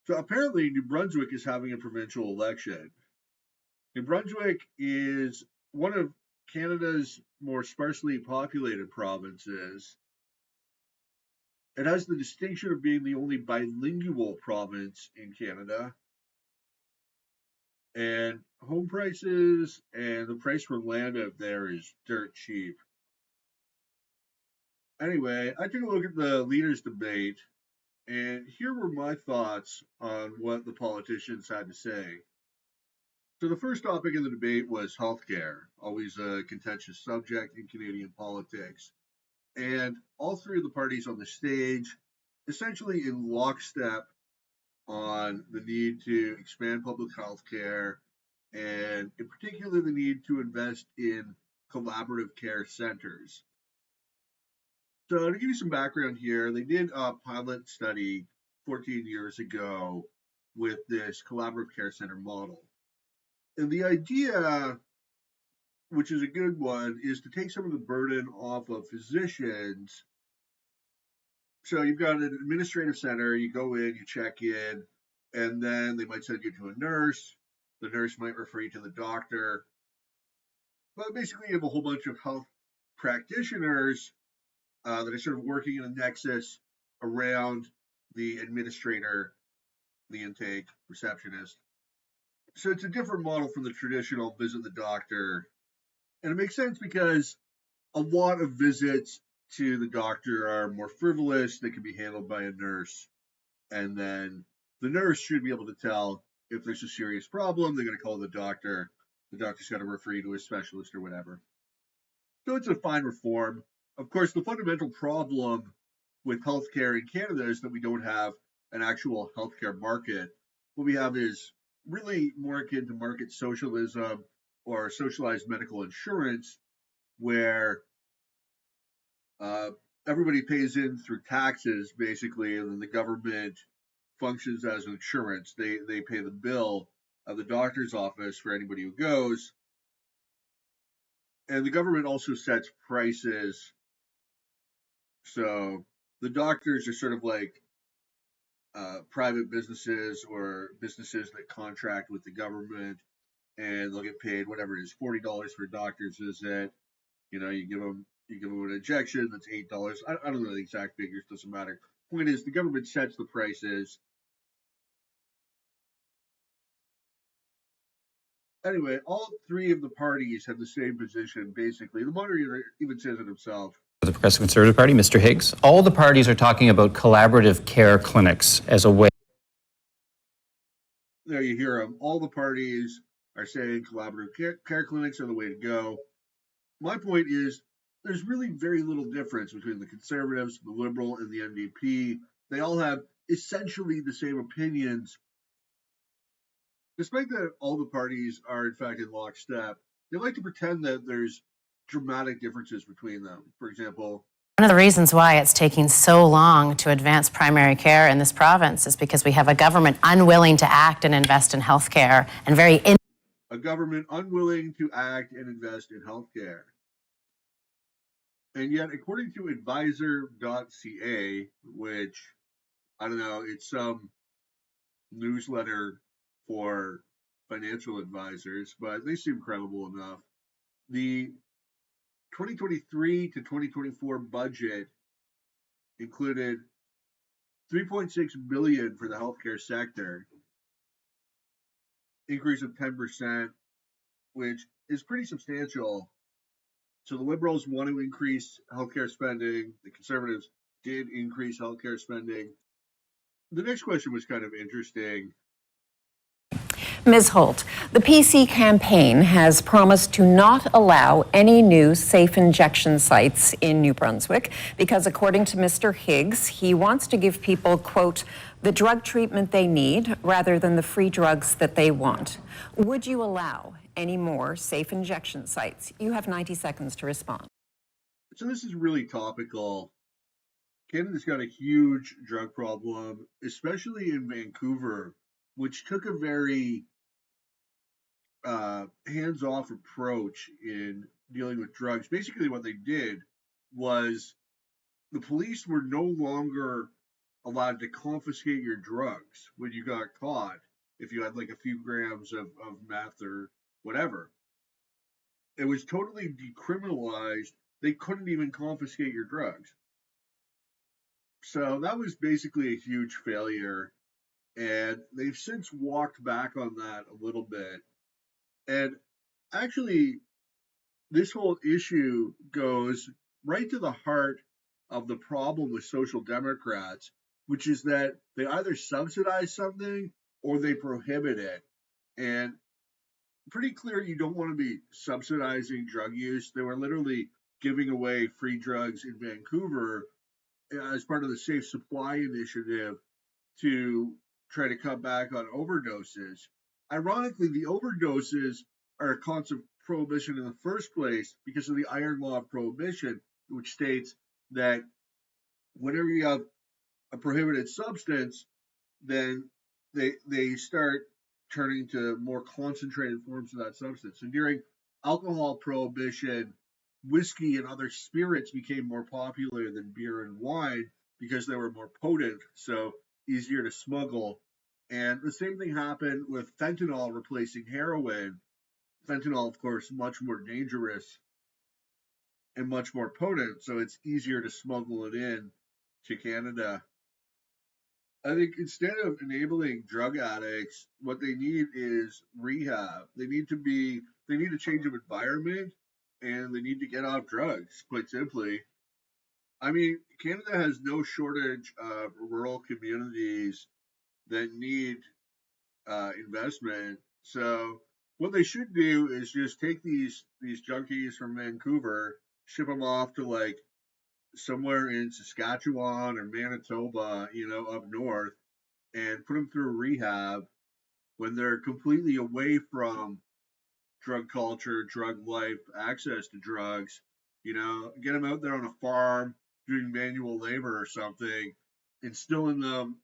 So apparently, New Brunswick is having a provincial election. New Brunswick is one of Canada's more sparsely populated provinces. It has the distinction of being the only bilingual province in Canada. And home prices and the price for land out there is dirt cheap. Anyway, I took a look at the leaders debate, and here were my thoughts on what the politicians had to say. So the first topic in the debate was healthcare, always a contentious subject in Canadian politics. And all three of the parties on the stage, essentially in lockstep on the need to expand public health care, and in particular, the need to invest in collaborative care centers. So, to give you some background here, they did a pilot study 14 years ago with this collaborative care center model. And the idea, which is a good one, is to take some of the burden off of physicians. So you've got an administrative center, you go in, you check in, and then they might send you to a nurse. The nurse might refer you to the doctor. But basically, you have a whole bunch of health practitioners that are sort of working in a nexus around the administrator, the intake, receptionist. So it's a different model from the traditional visit the doctor. And it makes sense because a lot of visits to the doctor are more frivolous. They can be handled by a nurse. And then the nurse should be able to tell if there's a serious problem. They're going to call the doctor. The doctor's got to refer you to a specialist or whatever. So it's a fine reform. Of course, the fundamental problem with healthcare in Canada is that we don't have an actual healthcare market. What we have is really more akin to market socialism or socialized medical insurance, where everybody pays in through taxes, basically, and then the government functions as insurance. They pay the bill of the doctor's office for anybody who goes, and the government also sets prices. So the doctors are sort of like private businesses or businesses that contract with the government, and they'll get paid whatever it is, $40 for a doctor's visit. You give them an injection that's $8. I don't know the exact figures, doesn't matter. Point is, the government sets the prices. Anyway, all three of the parties have the same position, basically. The moderator even says it himself. The Progressive Conservative Party, Mr. Higgs, all the parties are talking about collaborative care clinics as a way. There you hear them. All the parties are saying collaborative care clinics are the way to go. My point is, there's really very little difference between the Conservatives, the Liberal, and the NDP. They all have essentially the same opinions. Despite that all the parties are in fact in lockstep, they like to pretend that there's dramatic differences between them. For example, one of the reasons why it's taking so long to advance primary care in this province is because we have a government unwilling to act and invest in healthcare, and a government unwilling to act and invest in healthcare. And yet, according to advisor.ca, which, I don't know, it's some newsletter for financial advisors, but they seem credible enough. The 2023 to 2024 budget included $3.6 billion for the healthcare sector, increase of 10%, which is pretty substantial. So the Liberals want to increase healthcare spending. The Conservatives did increase healthcare spending. The next question was kind of interesting. Ms. Holt, the PC campaign has promised to not allow any new safe injection sites in New Brunswick because, according to Mr. Higgs, he wants to give people, quote, the drug treatment they need rather than the free drugs that they want. Would you allow any more safe injection sites? You have 90 seconds to respond. So this is really topical. Canada's got a huge drug problem, especially in Vancouver, which took a very hands-off approach in dealing with drugs. Basically, what they did was the police were no longer allowed to confiscate your drugs when you got caught if you had like a few grams of meth or whatever. It was totally decriminalized. They couldn't even confiscate your drugs. So that was basically a huge failure. And they've since walked back on that a little bit. And actually, this whole issue goes right to the heart of the problem with social democrats, which is that they either subsidize something or they prohibit it. And pretty clear you don't want to be subsidizing drug use. They were literally giving away free drugs in Vancouver as part of the Safe Supply Initiative to try to cut back on overdoses. Ironically, the overdoses are a concept of prohibition in the first place because of the iron law of prohibition, which states that whenever you have a prohibited substance, then they start turning to more concentrated forms of that substance. And during alcohol prohibition, whiskey and other spirits became more popular than beer and wine because they were more potent, so easier to smuggle. And the same thing happened with fentanyl replacing heroin. Fentanyl, of course, much more dangerous and much more potent, so it's easier to smuggle it in to Canada. I think instead of enabling drug addicts, what they need is rehab. They need a change of environment and they need to get off drugs, quite simply. I mean, Canada has no shortage of rural communities that need investment. So what they should do is just take these junkies from Vancouver, ship them off to like somewhere in Saskatchewan or Manitoba, up north, and put them through rehab when they're completely away from drug culture, drug life, access to drugs. Get them out there on a farm doing manual labor or something, instilling them,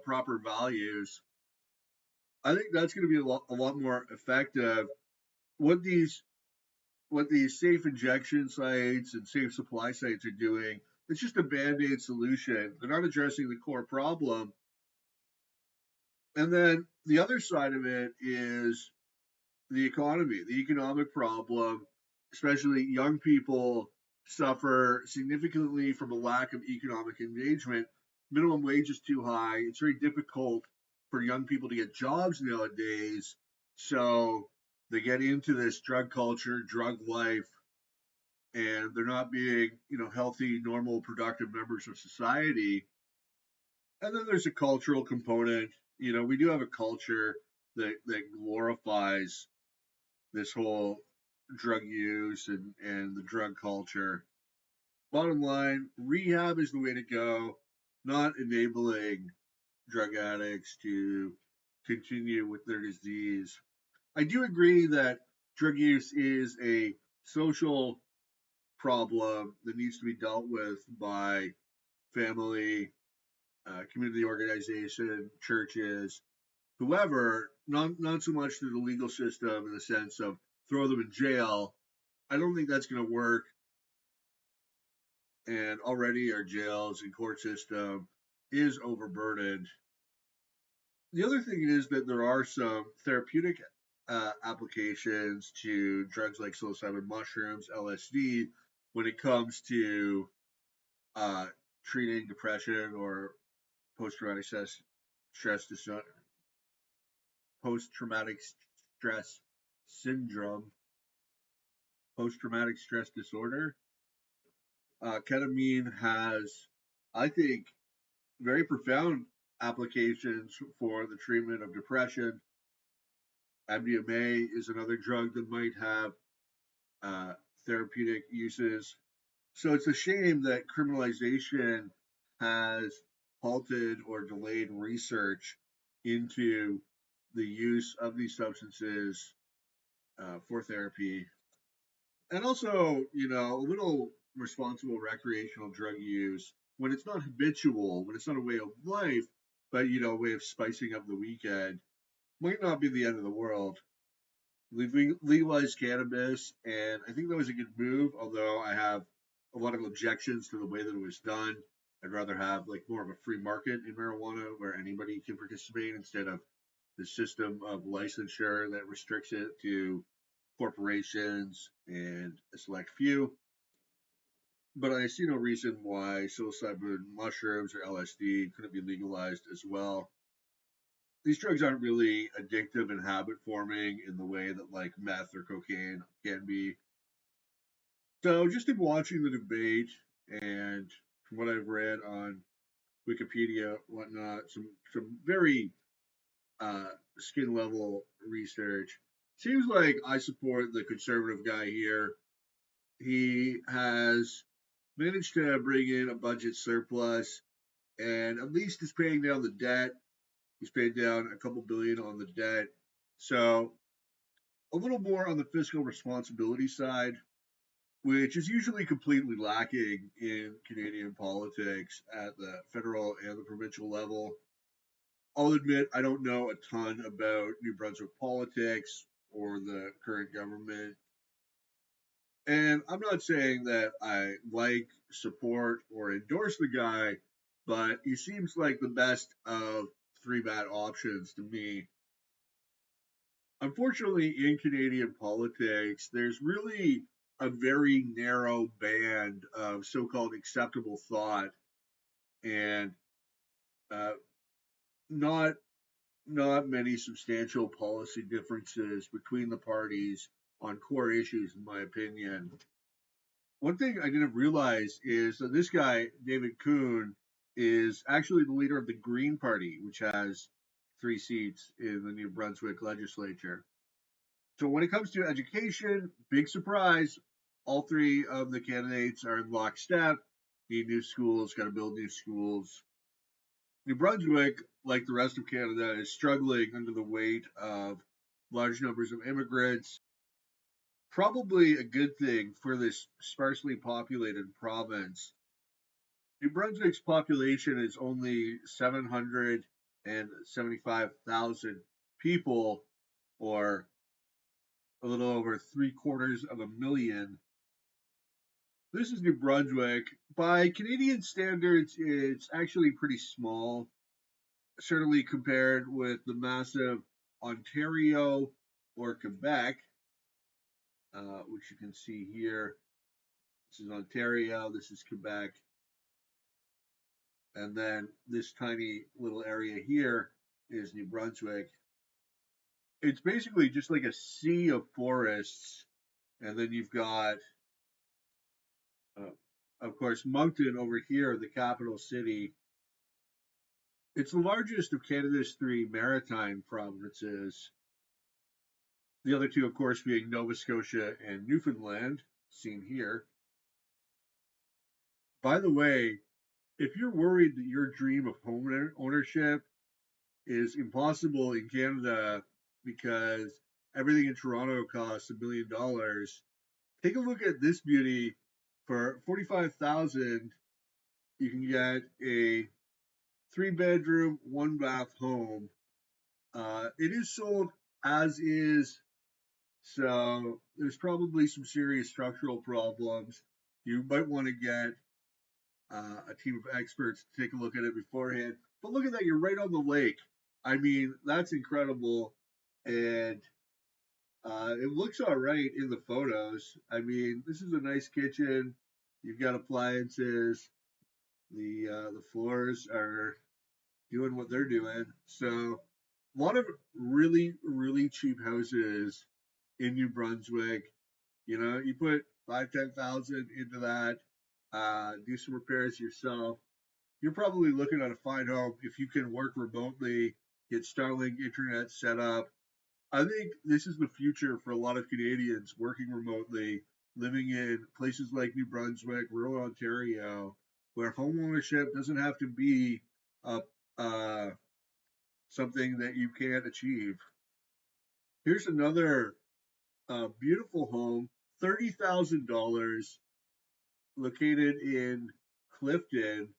proper values. I think that's going to be a lot more effective. What these what these safe injection sites and safe supply sites are doing, it's just a band-aid solution. They're not addressing the core problem. And then the other side of it is the economy, the economic problem, especially young people suffer significantly from a lack of economic engagement. Minimum wage is too high. It's very difficult for young people to get jobs nowadays. So they get into this drug culture, drug life, and they're not being, healthy, normal, productive members of society. And then there's a cultural component. We do have a culture that glorifies this whole drug use and the drug culture. Bottom line, rehab is the way to go, not enabling drug addicts to continue with their disease. I do agree that drug use is a social problem that needs to be dealt with by family, community organization, churches, whoever, not so much through the legal system in the sense of throw them in jail. I don't think that's going to work. And already our jails and court system is overburdened. The other thing is that there are some therapeutic applications to drugs like psilocybin mushrooms, LSD, when it comes to treating depression or post-traumatic stress disorder, post-traumatic stress syndrome, post-traumatic stress disorder. Ketamine has, I think, very profound applications for the treatment of depression. MDMA is another drug that might have therapeutic uses. So it's a shame that criminalization has halted or delayed research into the use of these substances for therapy. And also, a little responsible recreational drug use when it's not habitual, when it's not a way of life, but, a way of spicing up the weekend, might not be the end of the world. We've legalized cannabis, and I think that was a good move, although I have a lot of objections to the way that it was done. I'd rather have like more of a free market in marijuana where anybody can participate instead of the system of licensure that restricts it to corporations and a select few. But I see no reason why psilocybin mushrooms or LSD couldn't be legalized as well. These drugs aren't really addictive and habit forming in the way that like meth or cocaine can be. So just in watching the debate and from what I've read on Wikipedia, whatnot, some very skin level research. Seems like I support the conservative guy here. He has managed to bring in a budget surplus and at least is paying down the debt. He's paid down a couple billion on the debt. So a little more on the fiscal responsibility side, which is usually completely lacking in Canadian politics at the federal and the provincial level. I'll admit I don't know a ton about New Brunswick politics or the current government. And I'm not saying that I like, support, or endorse the guy, but he seems like the best of three bad options to me. Unfortunately, in Canadian politics, there's really a very narrow band of so called acceptable thought and uh, not not many substantial policy differences between the parties on core issues, in my opinion. One thing I didn't realize is that this guy, David Kuhn, is actually the leader of the Green Party, which has 3 seats in the New Brunswick legislature. So when it comes to education, big surprise, all three of the candidates are in lockstep. Need new schools, got to build new schools. New Brunswick, like the rest of Canada, is struggling under the weight of large numbers of immigrants. Probably a good thing for this sparsely populated province. New Brunswick's population is only 775,000 people, or a little over 750,000. This is New Brunswick. By Canadian standards, it's actually pretty small, certainly compared with the massive Ontario or Quebec, which you can see here. This is Ontario, this is Quebec, and then this tiny little area here is New Brunswick. It's basically just like a sea of forests, and then you've got, of course, Moncton over here, the capital city. It's the largest of Canada's three maritime provinces. The other two, of course, being Nova Scotia and Newfoundland, seen here. By the way, if you're worried that your dream of home ownership is impossible in Canada because everything in Toronto costs $1 million, take a look at this beauty. For $45,000, you can get a 3-bedroom, 1-bath home. It is sold as is, so there's probably some serious structural problems. You might want to get a team of experts to take a look at it beforehand. But look at that, you're right on the lake. I mean, that's incredible. And it looks all right in the photos. I mean, this is a nice kitchen. You've got appliances. The floors are doing what they're doing. So a lot of really cheap houses in New Brunswick. You know, you put 5-10,000 into that, do some repairs yourself. You're probably looking at a fine home if you can work remotely, get Starlink internet set up. I think this is the future for a lot of Canadians working remotely, living in places like New Brunswick, rural Ontario, where home ownership doesn't have to be a, uh, something that you can't achieve. Here's another beautiful home, $30,000, located in Clifton,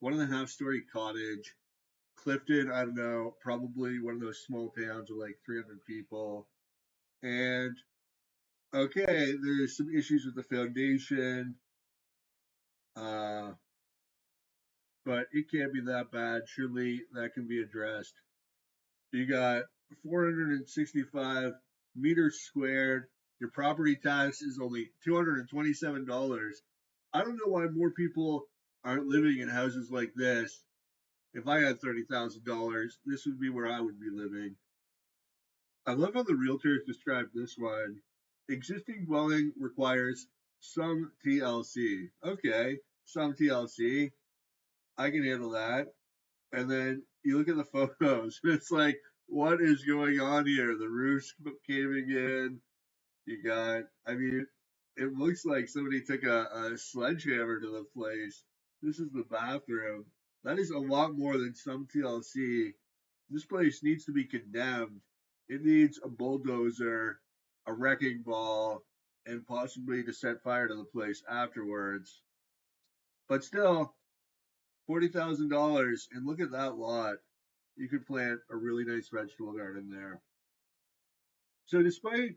1.5-story cottage. Clifton, I don't know, probably one of those small towns with like 300 people. And okay, there's some issues with the foundation. but it can't be that bad. Surely that can be addressed. You got 465 meters squared. Your property tax is only $227. I don't know why more people aren't living in houses like this. If I had $30,000, this would be where I would be living. I love how the realtors describe this one. Existing dwelling requires some TLC. Okay, some TLC. I can handle that. And then you look at the photos, and it's like, what is going on here? The roof's caving in. You got, I mean, it looks like somebody took a sledgehammer to the place. This is the bathroom. That is a lot more than some TLC. This place needs to be condemned. It needs a bulldozer, a wrecking ball, and possibly to set fire to the place afterwards. But still, $40,000, and look at that lot. You could plant a really nice vegetable garden there. So, despite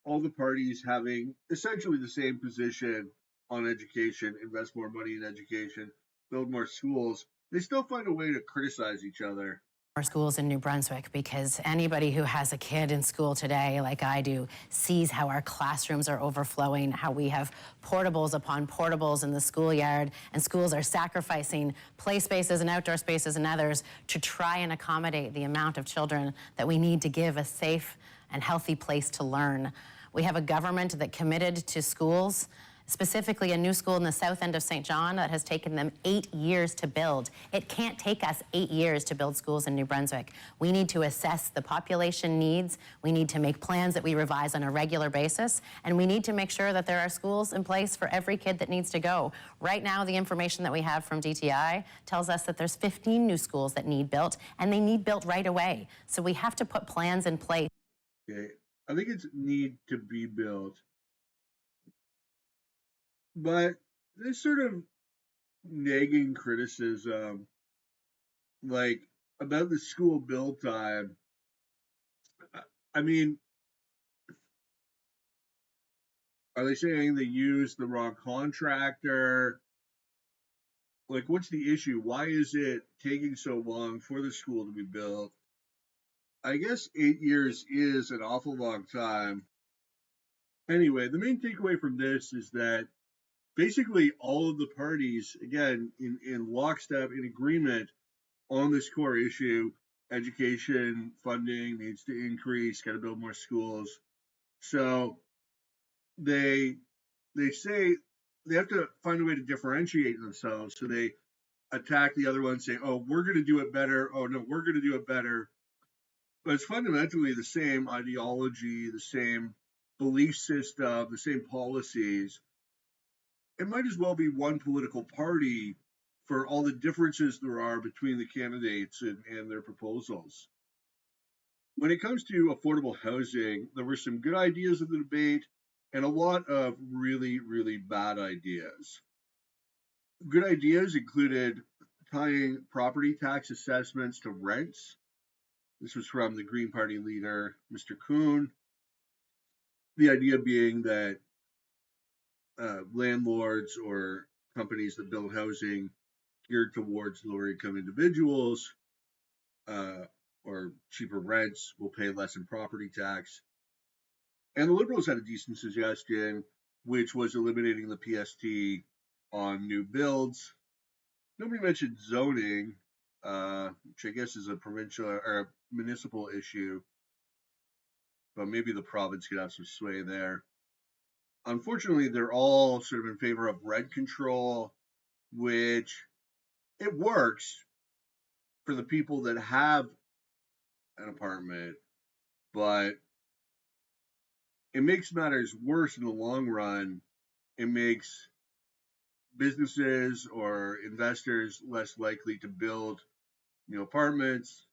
all the parties having essentially the same position on education, invest more money in education, build more schools, they still find a way to criticize each other. Our schools in New Brunswick, because anybody who has a kid in school today, like I do, sees how our classrooms are overflowing, how we have portables upon portables in the schoolyard, and schools are sacrificing play spaces and outdoor spaces and others to try and accommodate the amount of children that we need to give a safe and healthy place to learn. We have a government that committed to schools, specifically a new school in the south end of St. John that has taken them 8 years to build. It can't take us 8 years to build schools in New Brunswick. We need to assess the population needs. We need to make plans that we revise on a regular basis. And we need to make sure that there are schools in place for every kid that needs to go. Right now, the information that we have from DTI tells us that there's 15 new schools that need built, and they need built right away. So we have to put plans in place. Okay, I think it's need to be built. But this sort of nagging criticism, like about the school build time, I mean, are they saying they used the wrong contractor? Like, what's the issue? Why is it taking so long for the school to be built? I guess 8 years is an awful long time. Anyway, the main takeaway from this is that basically all of the parties, again, in lockstep, in agreement on this core issue. Education funding needs to increase, got to build more schools. So they say they have to find a way to differentiate themselves. So they attack the other one, say, oh, we're going to do it better. Oh, no, we're going to do it better. But it's fundamentally the same ideology, the same belief system, the same policies. It might as well be one political party for all the differences there are between the candidates and their proposals. When it comes to affordable housing, there were some good ideas in the debate and a lot of really, really bad ideas. Good ideas included tying property tax assessments to rents. This was from the Green Party leader, Mr. Kuhn. The idea being that landlords or companies that build housing geared towards lower income individuals or cheaper rents will pay less in property tax. And the Liberals had a decent suggestion, which was eliminating the PST on new builds. Nobody mentioned zoning, which I guess is a provincial or a municipal issue, but maybe the province could have some sway there. Unfortunately, they're all sort of in favor of rent control, which it works for the people that have an apartment, but it makes matters worse in the long run. It makes businesses or investors less likely to build new apartments,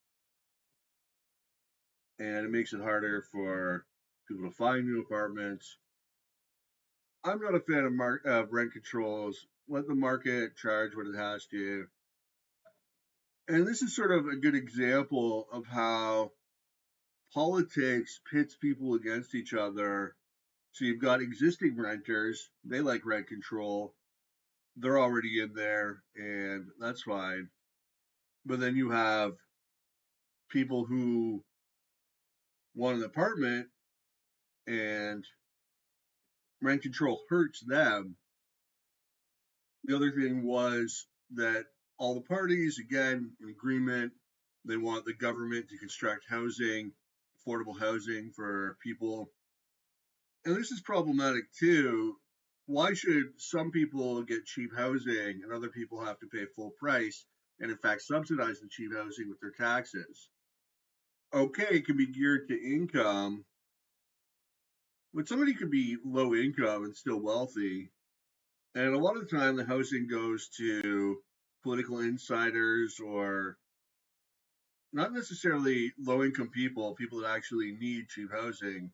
and it makes it harder for people to find new apartments. I'm not a fan of rent controls. Let the market charge what it has to. And this is sort of a good example of how politics pits people against each other. So you've got existing renters, they like rent control. they're already in there, and that's fine. But then you have people who want an apartment and rent control hurts them. The other thing was that all the parties, again, in agreement, they want the government to construct housing, affordable housing for people. And this is problematic too. Why should some people get cheap housing and other people have to pay full price and, in fact, subsidize the cheap housing with their taxes? Okay, it can be geared to income, but somebody could be low income and still wealthy. And a lot of the time, the housing goes to political insiders or not necessarily low income people, people that actually need cheap housing.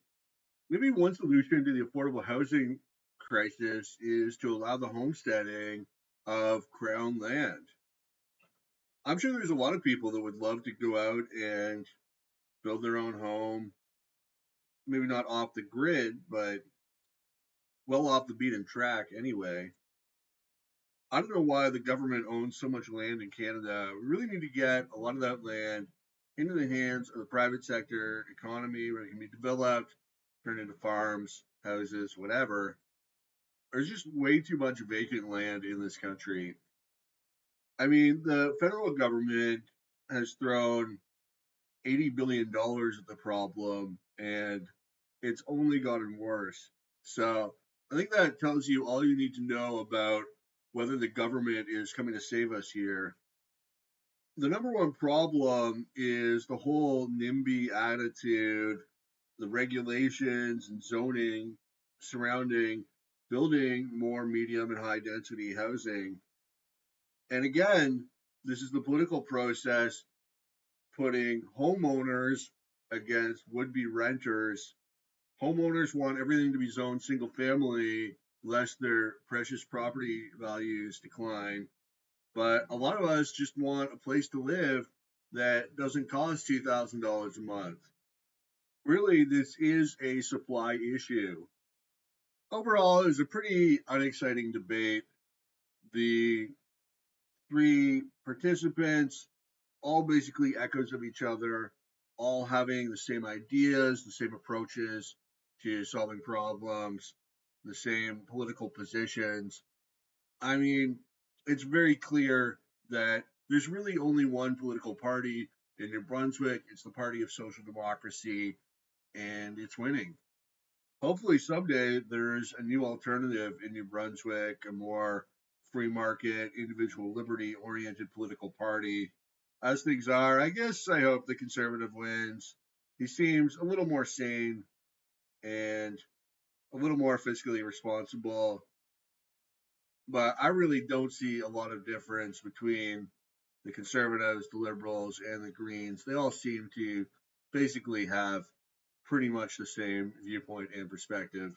Maybe one solution to the affordable housing crisis is to allow the homesteading of crown land. I'm sure there's a lot of people that would love to go out and build their own home, maybe not off the grid, but well off the beaten track anyway. I don't know why the government owns so much land in Canada. We really need to get a lot of that land into the hands of the private sector economy where it can be developed, turned into farms, houses, whatever. There's just way too much vacant land in this country. I mean, the federal government has thrown $80 billion at the problem, and it's only gotten worse. So I think that tells you all you need to know about whether the government is coming to save us here. The number one problem is the whole NIMBY attitude, the regulations and zoning surrounding building more medium and high density housing. And again, this is the political process putting homeowners against would be renters. Homeowners want everything to be zoned single family, lest their precious property values decline. But a lot of us just want a place to live that doesn't cost $2,000 a month. Really, this is a supply issue. Overall, it was a pretty unexciting debate. The three participants, all basically echoes of each other, all having the same ideas, the same approaches to solving problems, the same political positions. I mean, it's very clear that there's really only one political party in New Brunswick. It's the Party of Social Democracy, and it's winning. Hopefully, someday there's a new alternative in New Brunswick, a more free market, individual liberty oriented political party. As things are, I guess I hope the conservative wins. He seems a little more sane and a little more fiscally responsible, but I really don't see a lot of difference between the conservatives, the liberals, and the Greens. They all seem to basically have pretty much the same viewpoint and perspective.